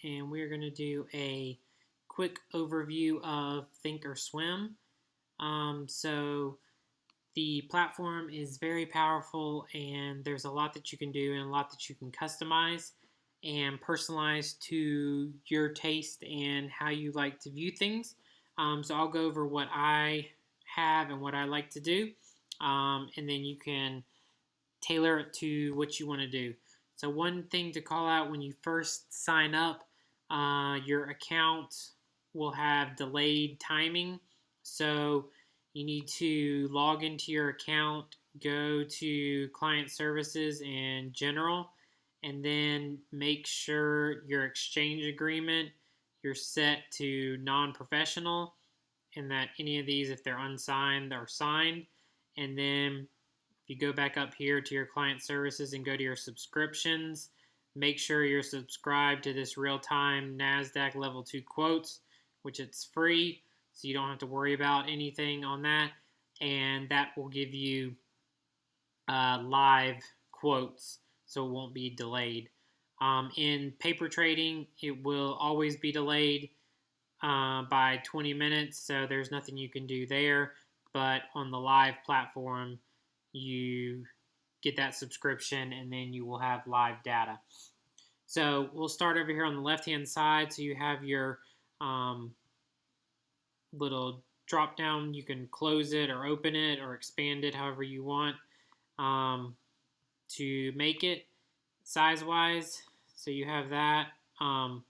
and we're going to do a quick overview of Thinkorswim. So the platform is very powerful, and there's a lot that you can do and a lot that you can customize and personalize to your taste and how you like to view things. So I'll go over what I have and what I like to do, and then you can tailor it to what you want to do. So one thing to call out: when you first sign up, your account will have delayed timing. So you need to log into your account, go to client services and general, and then make sure your exchange agreement you're set to non-professional, and that any of these, if they're unsigned, are signed. And then if you go back up here to your client services and go to your subscriptions, make sure you're subscribed to this real-time NASDAQ level 2 quotes, which it's free, so you don't have to worry about anything on that. And that will give you live quotes, so it won't be delayed. In paper trading, it will always be delayed by 20 minutes, so there's nothing you can do there. But on the live platform, you get that subscription and then you will have live data. So we'll start over here on the left hand side. So you have your little drop down. You can close it or open it or expand it however you want to make it size wise. So you have that, and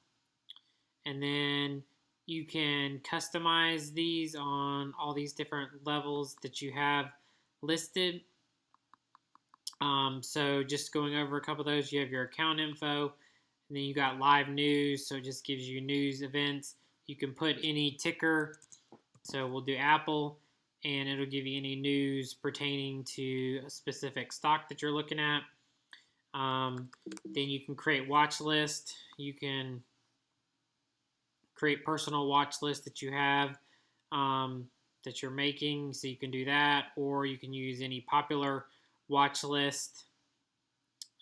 then you can customize these on all these different levels that you have listed. So just going over a couple of those, you have your account info, and then you got live news, so it just gives you news events. You can put any ticker, so we'll do Apple, and it'll give you any news pertaining to a specific stock that you're looking at. Then you can create watch list. You can create personal watch list that you have that you're making, so you can do that, or you can use any popular watch list.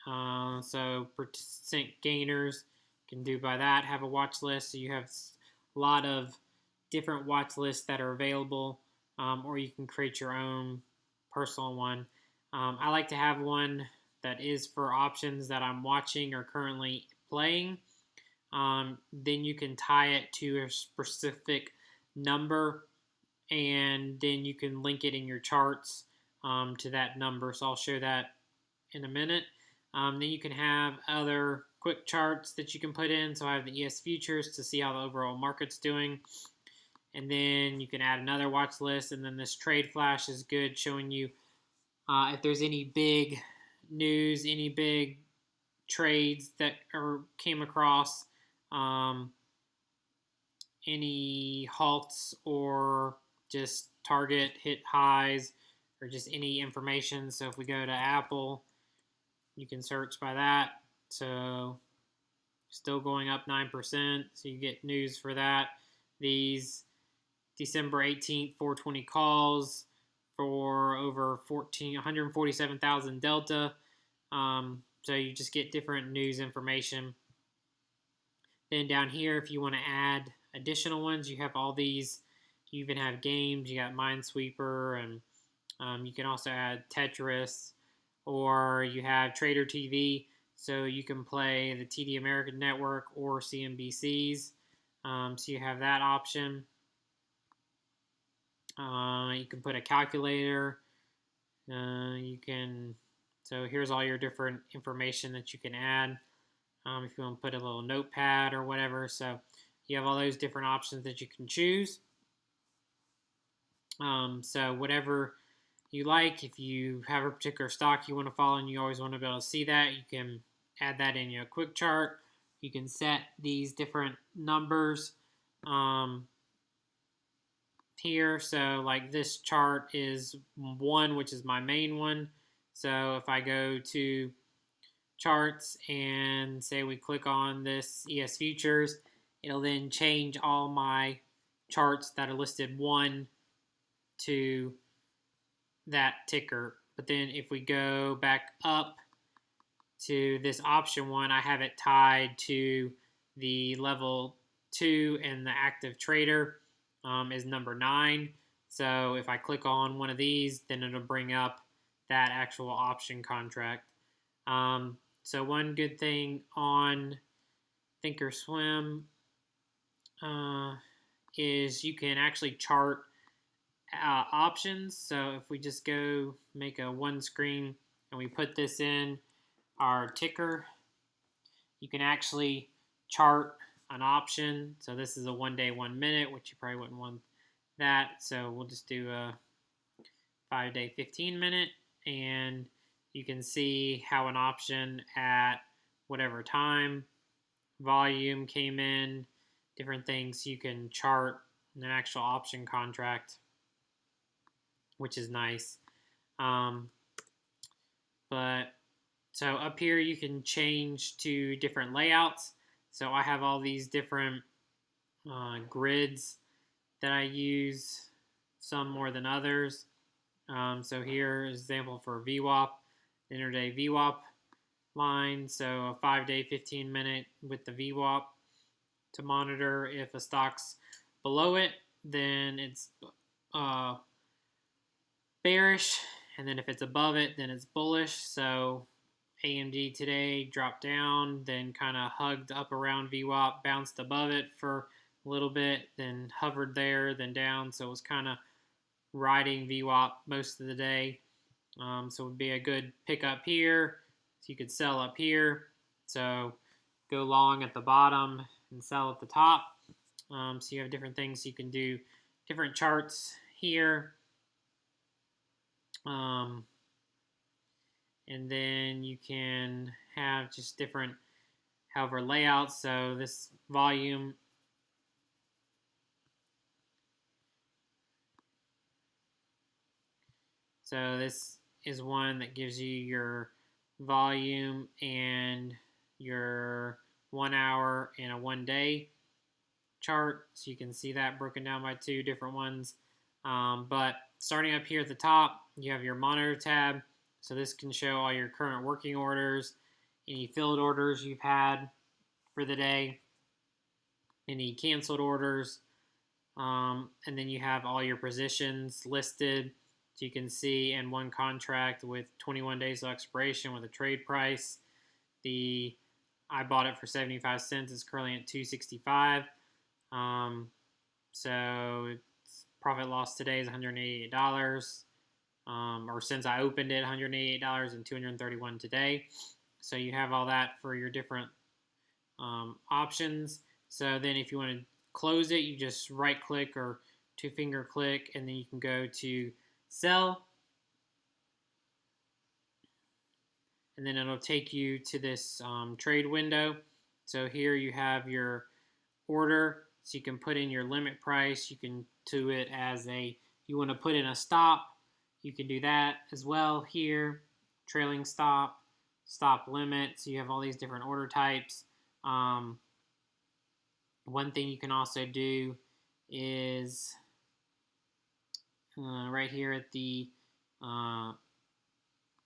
So percent gainers can do by that, have a watch list. So you have a lot of different watch lists that are available, or you can create your own personal one. I like to have one that is for options that I'm watching or currently playing. Then you can tie it to a specific number, and then you can link it in your charts to that number. So I'll show that in a minute. Then you can have other quick charts that you can put in. So I have the ES futures to see how the overall market's doing. And then you can add another watch list. And then this trade flash is good, showing you if there's any big news, any big trades that came across, any halts or just target hit highs, or just any information. So if we go to Apple, you can search by that. So still going up 9%, so you get news for that. These December 18th 420 calls for over 147,000 delta. So you just get different news information. Then down here, if you want to add additional ones, you have all these. You even have games. You got Minesweeper, and you can also add Tetris, or you have Trader TV, so you can play the TD American Network or CNBC's. So you have that option. You can put a calculator. So here's all your different information that you can add. If you want to put a little notepad or whatever. So you have all those different options that you can choose. So whatever you like, if you have a particular stock you want to follow and you always want to be able to see that, you can add that in your quick chart. You can set these different numbers here. So like this chart is 1, which is my main one. So if I go to charts and say we click on this ES futures, it'll then change all my charts that are listed 1 to that ticker. But then if we go back up to this option 1, I have it tied to the level 2 and the active trader is number 9. So if I click on one of these, then it'll bring up that actual option contract. So one good thing on Thinkorswim is you can actually chart options. So if we just go make a one screen and we put this in our ticker, you can actually chart an option. So this is a 1 day, 1 minute, which you probably wouldn't want that. So we'll just do a 5 day, 15 minute, and you can see how an option at whatever time, volume came in, different things you can chart an actual option contract, which is nice. But so up here you can change to different layouts. So I have all these different grids that I use, some more than others. So here is an example for VWAP, intraday VWAP line. So a 5 day, 15 minute with the VWAP to monitor if a stock's below it, then it's bearish, and then if it's above it, then it's bullish. So AMD today dropped down, then kind of hugged up around VWAP, bounced above it for a little bit, then hovered there, then down. So it was kind of riding VWAP most of the day. So it would be a good pickup here. So you could sell up here. So go long at the bottom and sell at the top. So you have different things you can do, different charts here. And then you can have just different, however, layouts. So this volume, so this is one that gives you your volume and your 1 hour and a 1 day chart. So you can see that broken down by two different ones. But starting up here at the top, you have your monitor tab. So this can show all your current working orders, any filled orders you've had for the day, any canceled orders, and then you have all your positions listed. So you can see in one contract with 21 days of expiration with a trade price, I bought it for 75 cents. It's currently at 265. So profit loss today is $188. Or since I opened it, $188 and $231 today. So you have all that for your different options. So then if you want to close it, you just right click or two finger click, and then you can go to sell. And then it'll take you to this trade window. So here you have your order. So you can put in your limit price. You can do it as you want to put in a stop. You can do that as well here. Trailing stop, stop limit. So you have all these different order types. One thing you can also do is right here at the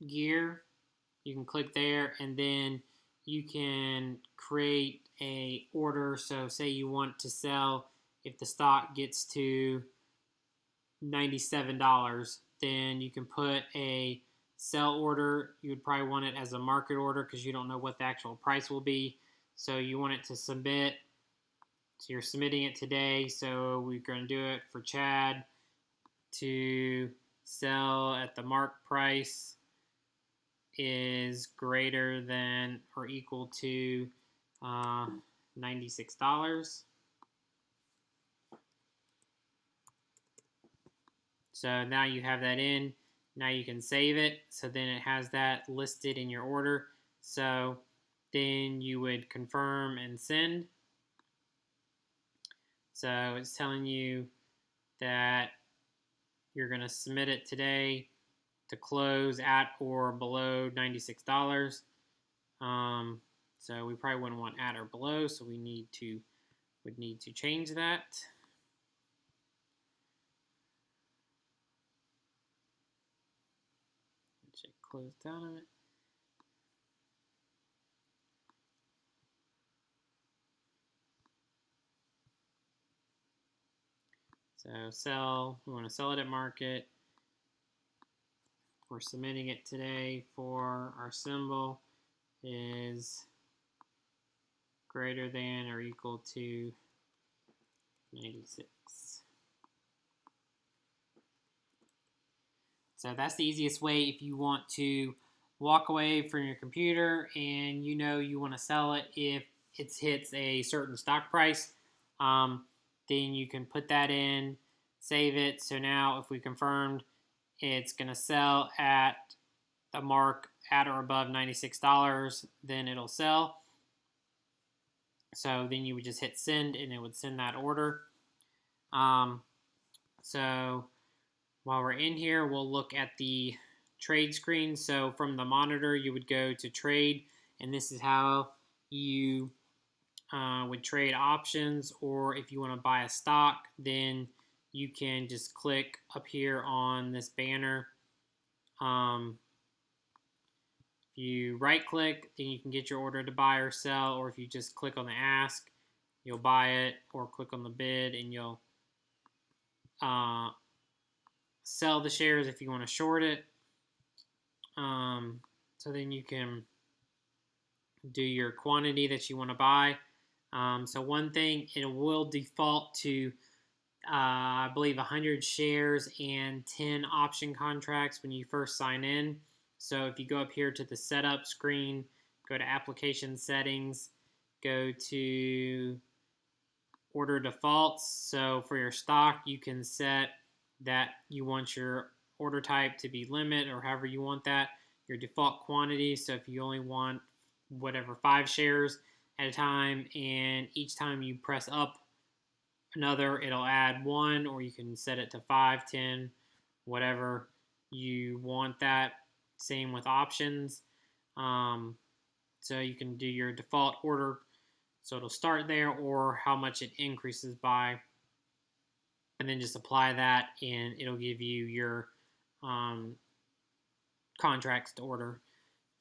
gear, you can click there, and then you can create a order. So say you want to sell, if the stock gets to $97, then you can put a sell order. You would probably want it as a market order because you don't know what the actual price will be. So you want it to submit. So you're submitting it today. So we're going to do it for Chad to sell at the mark price is greater than or equal to $96. So now you have that in. Now you can save it. So then it has that listed in your order. So then you would confirm and send. So it's telling you that you're going to submit it today to close at or below $96. So we probably wouldn't want at or below, so would need to change that. Check close down of it. So sell, we want to sell it at market. We're submitting it today for our symbol is greater than or equal to 96. So that's the easiest way if you want to walk away from your computer and you know you want to sell it if it hits a certain stock price. Then you can put that in, save it. So now if we confirmed it's going to sell at the mark at or above $96, then it'll sell. So then you would just hit send and it would send that order. So while we're in here, we'll look at the trade screen. So from the monitor, you would go to trade, and this is how you would trade options, or if you want to buy a stock, then you can just click up here on this banner. If you right click, then you can get your order to buy or sell, or if you just click on the ask, you'll buy it, or click on the bid and you'll sell the shares if you want to short it. So then you can do your quantity that you want to buy. So one thing, it will default to, I believe, 100 shares and 10 option contracts when you first sign in. So if you go up here to the setup screen, go to application settings, go to order defaults. So for your stock, you can set that you want your order type to be limit or however you want that, your default quantity. So if you only want whatever 5 shares at a time, and each time you press up another, it'll add 1, or you can set it to 5, 10, whatever you want that. Same with options. So you can do your default order, so it'll start there, or how much it increases by, and then just apply that and it'll give you your contracts to order.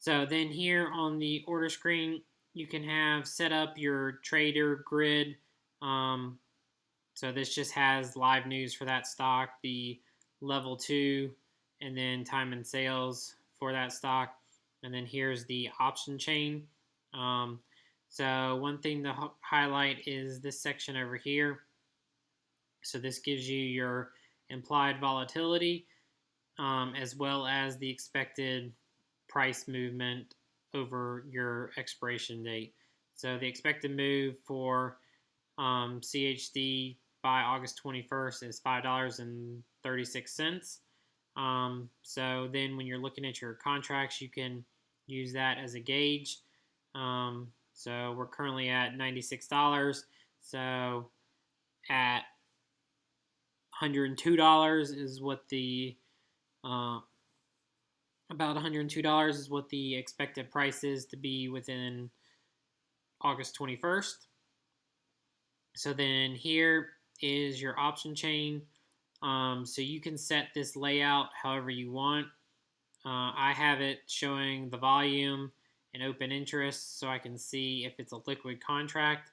So then here on the order screen, you can have set up your trader grid. So this just has live news for that stock, the level 2, and then time and sales for that stock. And then here's the option chain. So one thing to highlight is this section over here. So this gives you your implied volatility, as well as the expected price movement over your expiration date. So the expected move for CHD by August 21st is $5.36. So then when you're looking at your contracts, you can use that as a gauge. So we're currently at $96. So at $102 is what the about $102 is what the expected price is to be within August 21st. So then here is your option chain. So you can set this layout however you want. I have it showing the volume and open interest, so I can see if it's a liquid contract,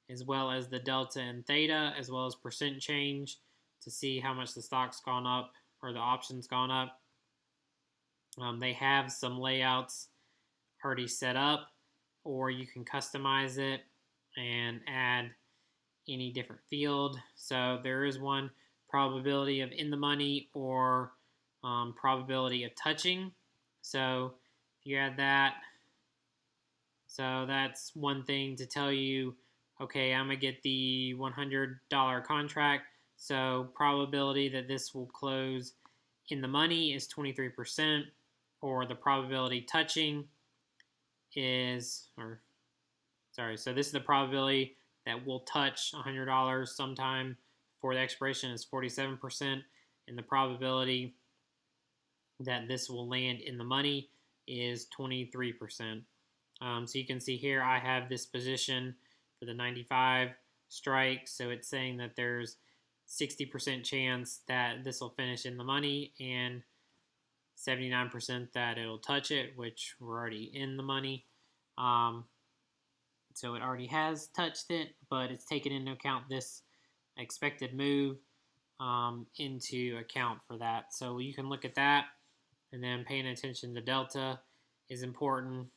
as well as the delta and theta, as well as percent change to see how much the stock's gone up or the option's gone up. They have some layouts already set up, or you can customize it and add any different field. So there is one, probability of in the money, or probability of touching. So if you add that, so that's one thing to tell you, okay, I'm going to get the $100 contract. So probability that this will close in the money is 23%, or the probability touching is, so this is the probability that will touch $100 sometime before the expiration is 47%, and the probability that this will land in the money is 23%. So you can see here I have this position for the 95 strike, so it's saying that there's 60% chance that this will finish in the money and 79% that it'll touch it, which we're already in the money. So it already has touched it, but it's taken into account this expected move. into account for that. So you can look at that, and then paying attention to delta is important.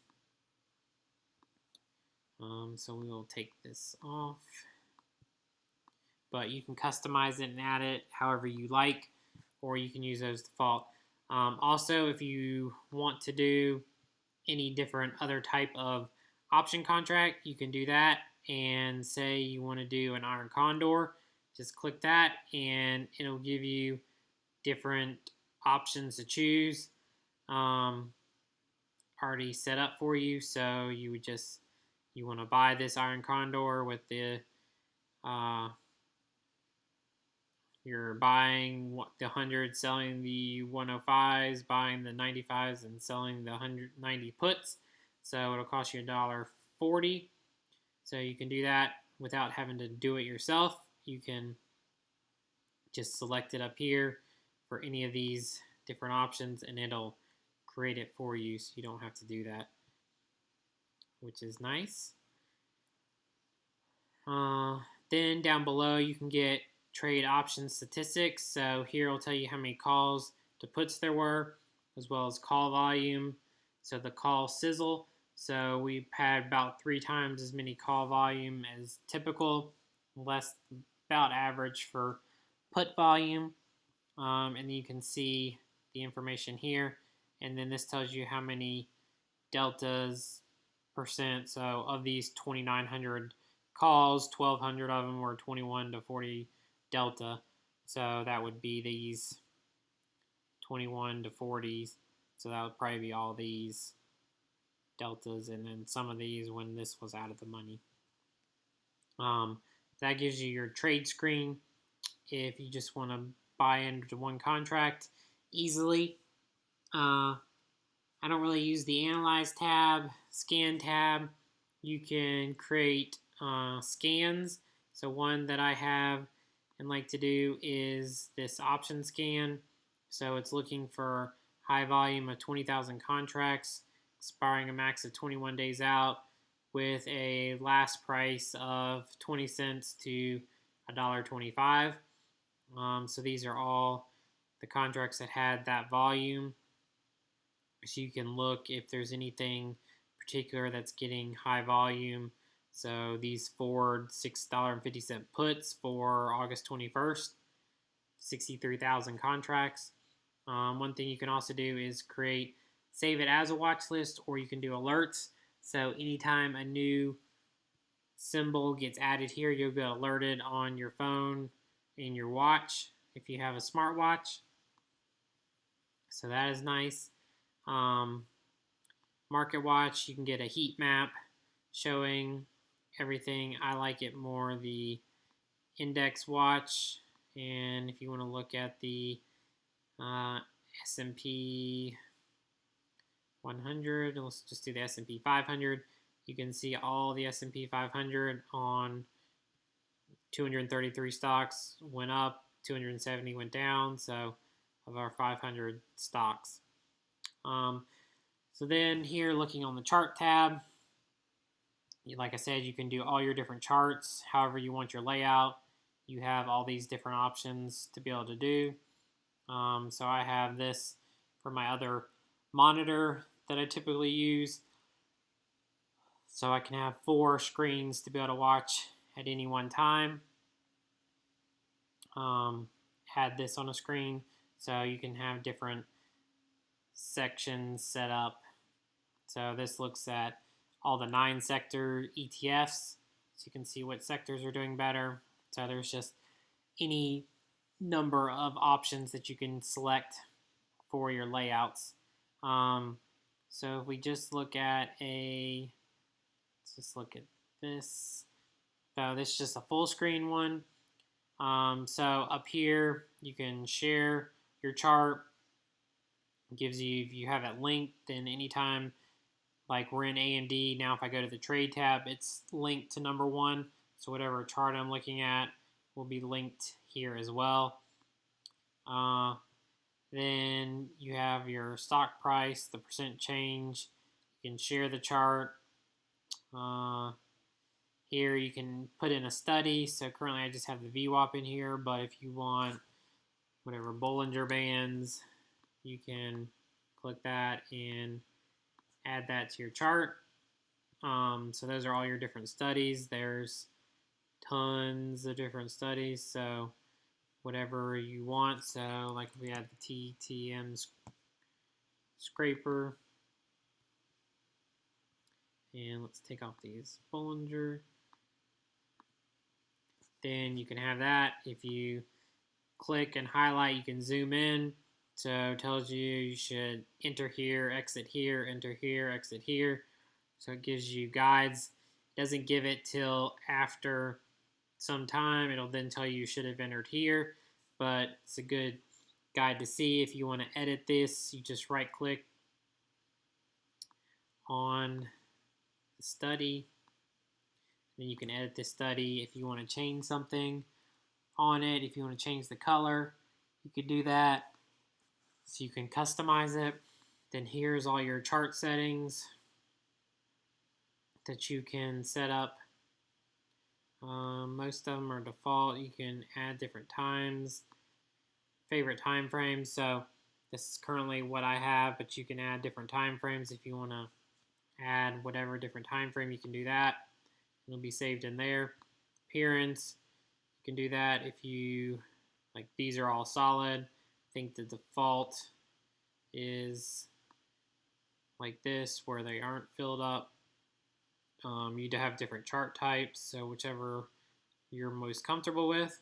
So we will take this off, but you can customize it and add it however you like, or you can use those default. Also, if you want to do any different other type of option contract, you can do that. And say you want to do an iron condor, just click that and it'll give you different options to choose already set up for you. So you would just, you want to buy this iron condor with the you're buying the 100, selling the 105s, buying the 95s, and selling the 190 puts. So it'll cost you $1.40. So you can do that without having to do it yourself. You can just select it up here for any of these different options, and it'll create it for you, so you don't have to do that, which is nice. Then down below you can get trade option statistics. So here it'll tell you how many calls to puts there were, as well as call volume. So the call sizzle. So we've had about 3 times as many call volume as typical, less about average for put volume. And then you can see the information here. And then this tells you how many deltas percent. So of these 2,900 calls, 1,200 of them were 21 to 40 delta. So that would be these 21 to 40s. So that would probably be all these deltas, and then some of these when this was out of the money. That gives you your trade screen if you just want to buy into one contract easily. I don't really use the Analyze tab, Scan tab. You can create scans. So one that I have and like to do is this option scan. So it's looking for high volume of 20,000 contracts, expiring a max of 21 days out, with a last price of 20 cents to $1.25. So these are all the contracts that had that volume. So you can look if there's anything particular that's getting high volume. So these Ford $6.50 puts for August 21st, 63,000 contracts. One thing you can also do is save it as a watch list, or you can do alerts. So anytime a new symbol gets added here, you'll get alerted on your phone and your watch if you have a smartwatch. So that is nice. Market Watch, you can get a heat map showing everything. I like it more the Index Watch, and if you want to look at the S&P 100, let's just do the S&P 500. You can see all the S&P 500 on 233 stocks went up, 270 went down, so of our 500 stocks. So then here, looking on the chart tab, like I said, you can do all your different charts, however you want your layout. You have all these different options to be able to do. So I have this for my other monitor that I typically use. So I can have 4 screens to be able to watch at any one time. Had this on a screen, so you can have different sections set up. So this looks at all the 9 sector ETFs, so you can see what sectors are doing better. So there's just any number of options that you can select for your layouts. So if we just look at let's just look at this. So this is just a full screen one. So up here, you can share your chart. It gives you, if you have it linked, then anytime, like we're in AMD, now if I go to the trade tab, it's linked to number 1. So whatever chart I'm looking at will be linked here as well. Then you have your stock price, the percent change. You can share the chart. Here you can put in a study. So currently I just have the VWAP in here, but if you want whatever Bollinger Bands. You can click that and add that to your chart. So those are all your different studies. There's tons of different studies, so whatever you want. So like we had the TTM scraper, and let's take off these Bollinger. Then you can have that. If you click and highlight, you can zoom in. So it tells you should enter here, exit here, enter here, exit here. So it gives you guides. It doesn't give it till after some time. It'll then tell you should have entered here, but it's a good guide to see. If you want to edit this, you just right click on the study. Then you can edit this study. If you want to change something on it, if you want to change the color, you could do that. So you can customize it. Then here's all your chart settings that you can set up. Most of them are default. You can add different times, favorite time frames. So this is currently what I have, but you can add different time frames. If you want to add whatever different time frame, you can do that. It'll be saved in there. Appearance, you can do that if you like. These are all solid. I think the default is like this, where they aren't filled up. You have different chart types, so whichever you're most comfortable with.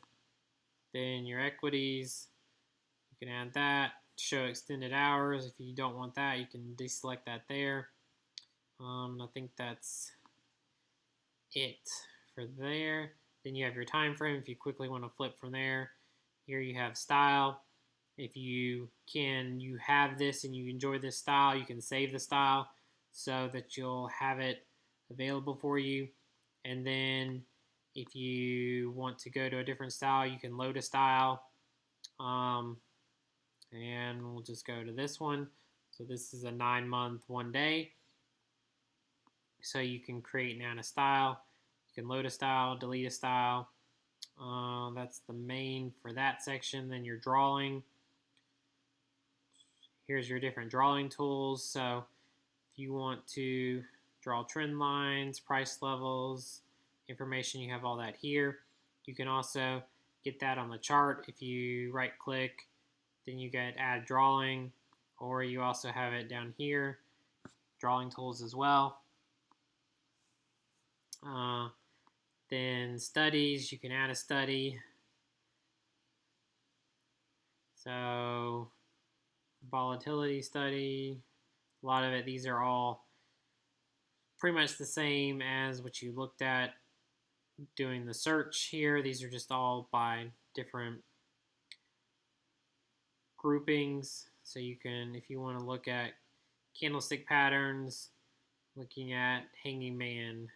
Then your equities, you can add that. Show extended hours. If you don't want that, you can deselect that there. I think that's it for there. Then you have your time frame if you quickly want to flip from there. Here you have style. If you have this and you enjoy this style, you can save the style so that you'll have it available for you. And then if you want to go to a different style, you can load a style. And we'll just go to this one. So this is a 9-month, 1 day. So you can create and add a style. You can load a style, delete a style. That's the main for that section. Then your drawing. Here's your different drawing tools. So if you want to draw trend lines, price levels, information, you have all that here. You can also get that on the chart. If you right click, then you get add drawing, or you also have it down here, drawing tools as well. Then studies, you can add a study. So Volatility Study, a lot of it, these are all pretty much the same as what you looked at doing the search here. These are just all by different groupings. So you can, if you want to look at candlestick patterns, looking at hanging man,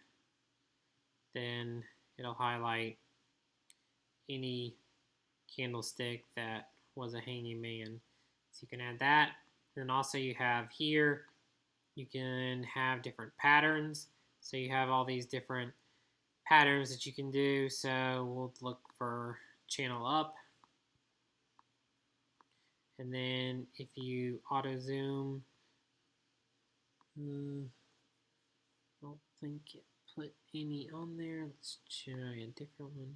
then it'll highlight any candlestick that was a hanging man. So you can add that. Then also you have here, you can have different patterns. So you have all these different patterns that you can do. So we'll look for channel up. And then if you auto zoom, I don't think it put any on there. Let's try a different one.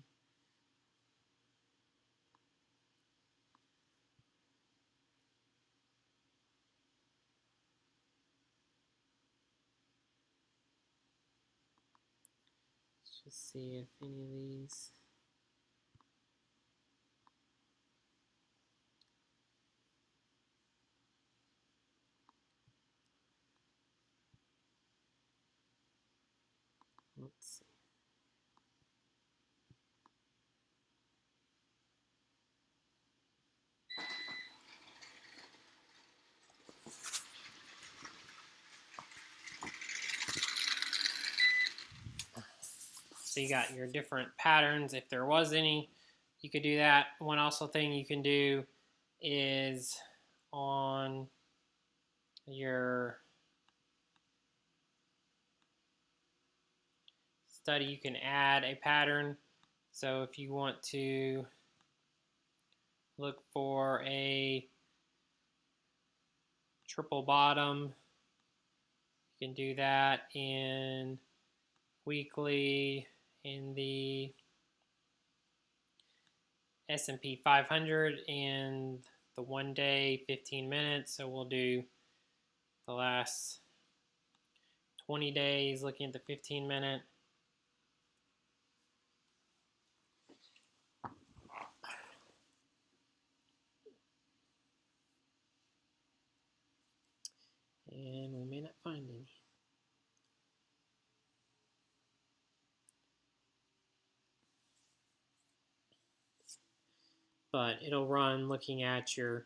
Let's just see if any of these. Let's see. So you got your different patterns. If there was any, you could do that. One also thing you can do is on your study, you can add a pattern. So if you want to look for a triple bottom. You can do that in weekly in the S&P 500 and the 1 day 15 minutes. So we'll do the last 20 days looking at the 15-minute. And we may not find any. But it'll run looking at your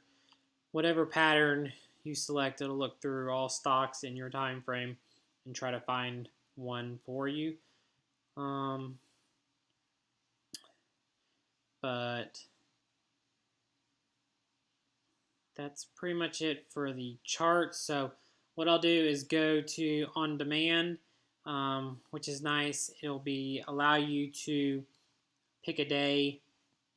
whatever pattern you select. It'll look through all stocks in your time frame and try to find one for you. But that's pretty much it for the chart. So what I'll do is go to on demand, which is nice. It'll allow you to pick a day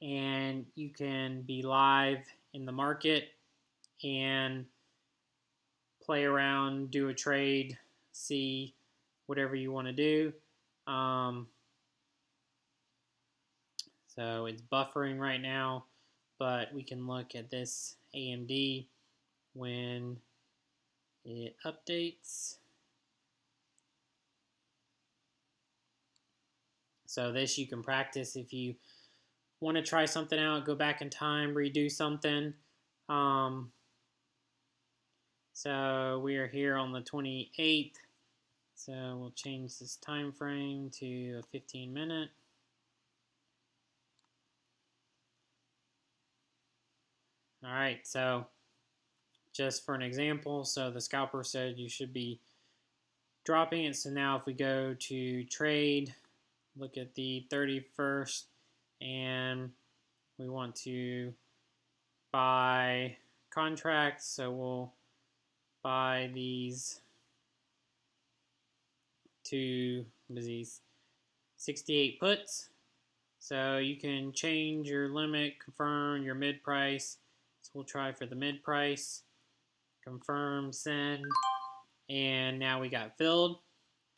and you can be live in the market and play around, do a trade, see whatever you want to do. So it's buffering right now, but we can look at this AMD when it updates. So this you can practice if you want to try something out, go back in time, redo something. So we are here on the 28th. So we'll change this time frame to a 15-minute. All right, so just for an example, so the scalper said you should be dropping it. So now if we go to trade, look at the 31st, and we want to buy contracts. So we'll buy these 68 puts. So you can change your limit, confirm your mid price. So we'll try for the mid price, confirm, send, and now we got filled.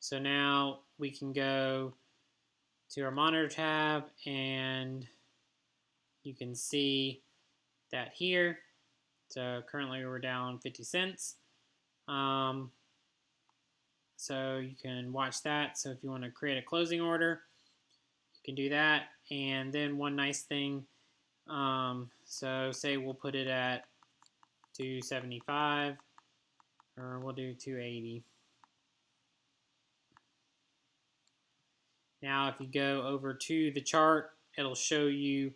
So now we can go to our monitor tab and you can see that here. So currently we're down 50 cents. So you can watch that. So if you want to create a closing order, you can do that. And then one nice thing, so say we'll put it at 275, or we'll do 280. Now if you go over to the chart, it'll show you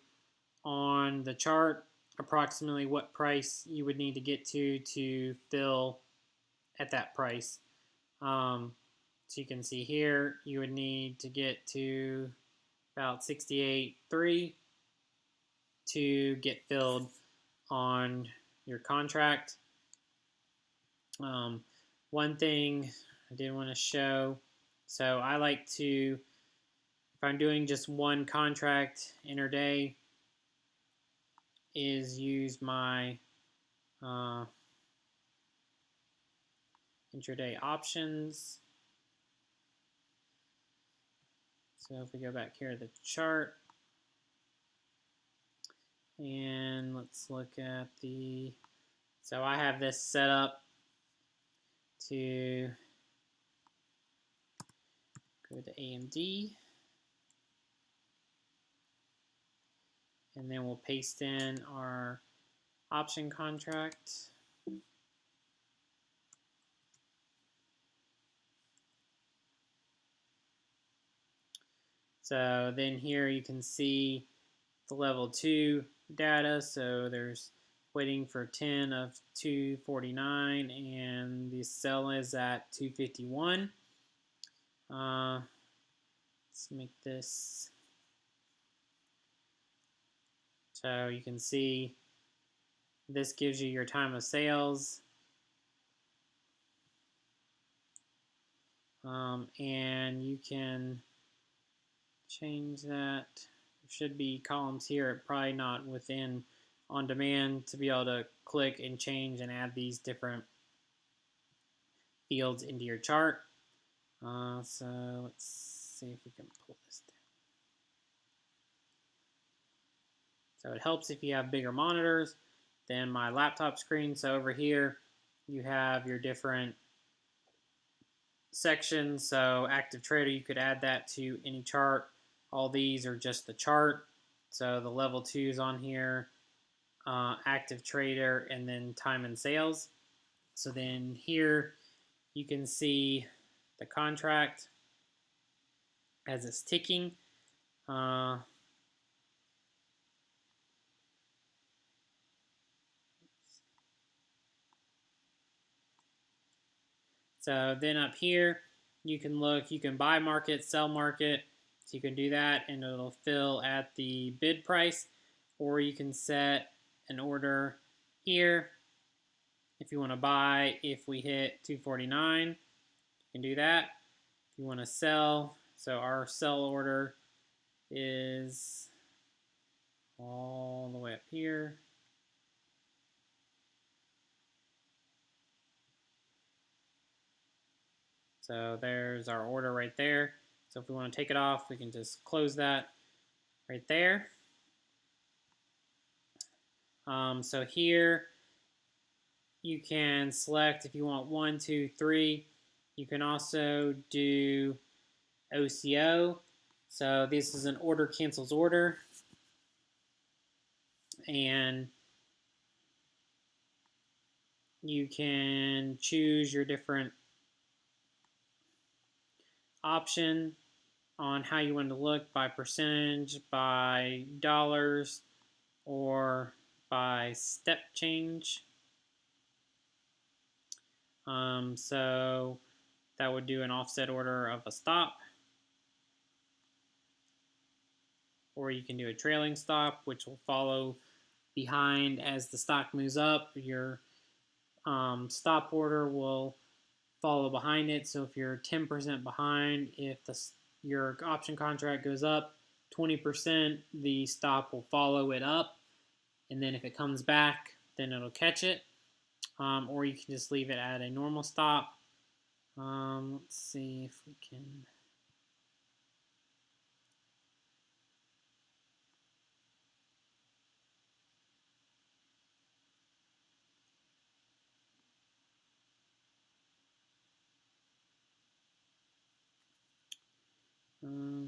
on the chart approximately what price you would need to get to fill at that price. So you can see here you would need to get to about 68.3 to get filled on your contract. One thing I did want to show, so I like to, if I'm doing just one contract intraday, is use my Intraday Options. So if we go back here to the chart, and let's look at so I have this set up to go to AMD, and then we'll paste in our option contract. So then here you can see the level 2 data. So there's waiting for 10 of 249, and the sell is at 251. Let's make this, so you can see this gives you your time of sales. And you can change that. There should be columns here, probably not within on demand to be able to click and change and add these different fields into your chart. So let's see if we can pull this down. So it helps if you have bigger monitors than my laptop screen. So over here, you have your different sections. So active trader, you could add that to any chart. All these are just the chart. So the level 2 is on here, active trader, and then time and sales. So then here you can see the contract as it's ticking. So then up here, you can look, you can buy market, sell market. So you can do that and it'll fill at the bid price, or you can set an order here. If you want to buy, if we hit 249, you can do that. If you want to sell, so our sell order is all the way up here. So there's our order right there. So if we want to take it off, we can just close that right there. So here you can select if you want 1, 2, 3. You can also do OCO. So this is an order cancels order. And you can choose your different option on how you want to look, by percentage, by dollars, or by step change. So that would do an offset order of a stop. Or you can do a trailing stop, which will follow behind as the stock moves up. Your stop order will follow behind it. So if you're 10% behind, if your option contract goes up 20%, the stop will follow it up. And then if it comes back, then it'll catch it. Or you can just leave it at a normal stop. Let's see if we can.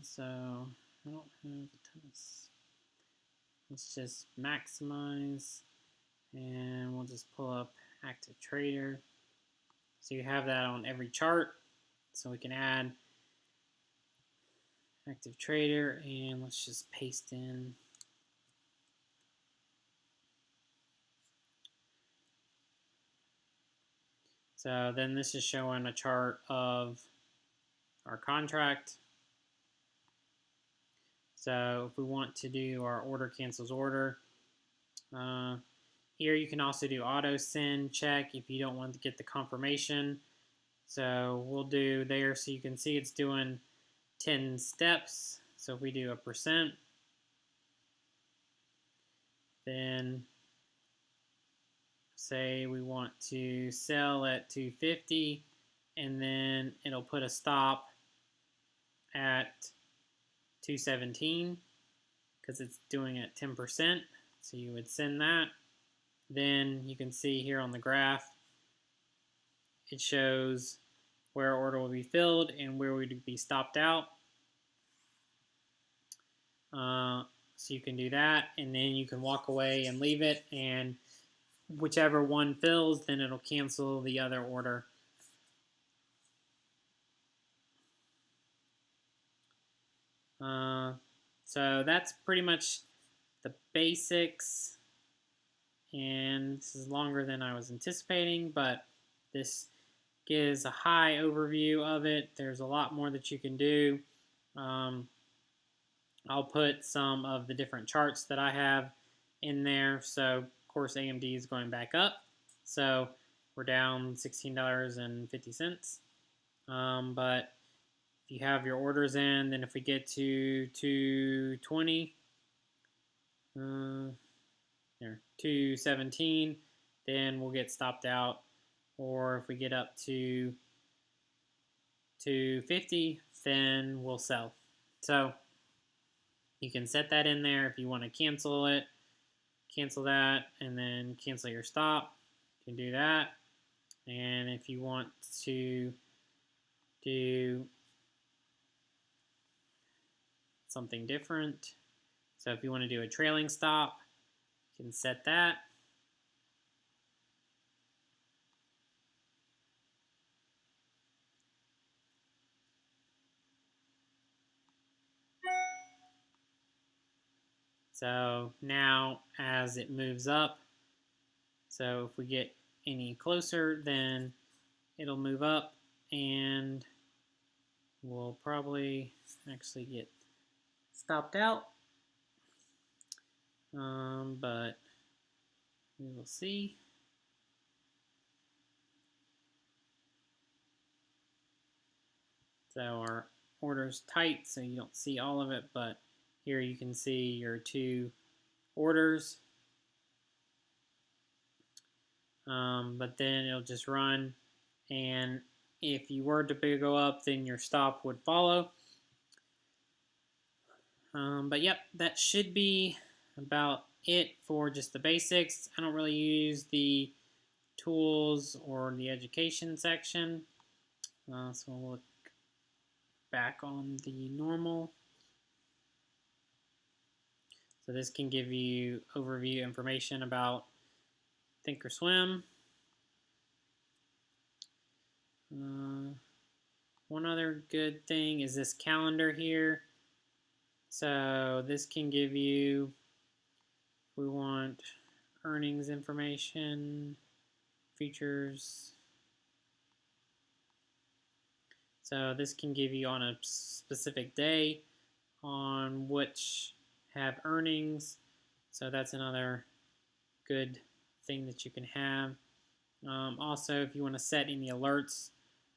So I don't have a ton of. Let's just maximize, and we'll just pull up active trader. So you have that on every chart. So we can add active trader, and let's just paste in. So then this is showing a chart of our contract. So if we want to do our order cancels order, here you can also do auto send check if you don't want to get the confirmation. So we'll do there, so you can see it's doing 10 steps. So if we do a percent, then say we want to sell at 250, and then it'll put a stop at 217 because it's doing it 10%. So you would send that. Then you can see here on the graph, it shows where order will be filled and where would be stopped out. So you can do that, and then you can walk away and leave it, and whichever one fills, then it'll cancel the other order. So that's pretty much the basics, and this is longer than I was anticipating, but this gives a high overview of it. There's a lot more that you can do. I'll put some of the different charts that I have in there. So, of course, AMD is going back up. So we're down $16.50. But if you have your orders in, then if we get to 220, and there, 217, then we'll get stopped out. Or if we get up to 250, then we'll sell. So you can set that in there if you want to cancel it. Cancel that and then cancel your stop. You can do that. And if you want to do something different, so if you want to do a trailing stop, you can set that. So now as it moves up, so if we get any closer, then it'll move up and we'll probably actually get stopped out. But we will see. So our order's tight, so you don't see all of it, but here you can see your two orders. But then it'll just run, and if you were to go up, then your stop would follow. But yep, that should be about it for just the basics. I don't really use the tools or the education section. So we'll look back on the normal. So this can give you overview information about Thinkorswim. One other good thing is this calendar here. So this can give you, if we want earnings information, features. So this can give you on a specific day on which have earnings. So that's another good thing that you can have. Also, if you want to set any alerts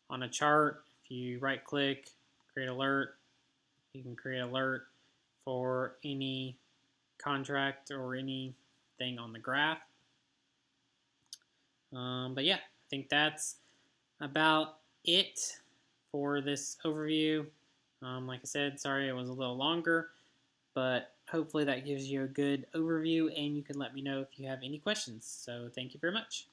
on a chart, if you right click, create alert, you can create alert for any contract or anything on the graph. But yeah, I think that's about it for this overview. Like I said, sorry it was a little longer, but hopefully that gives you a good overview and you can let me know if you have any questions. So thank you very much.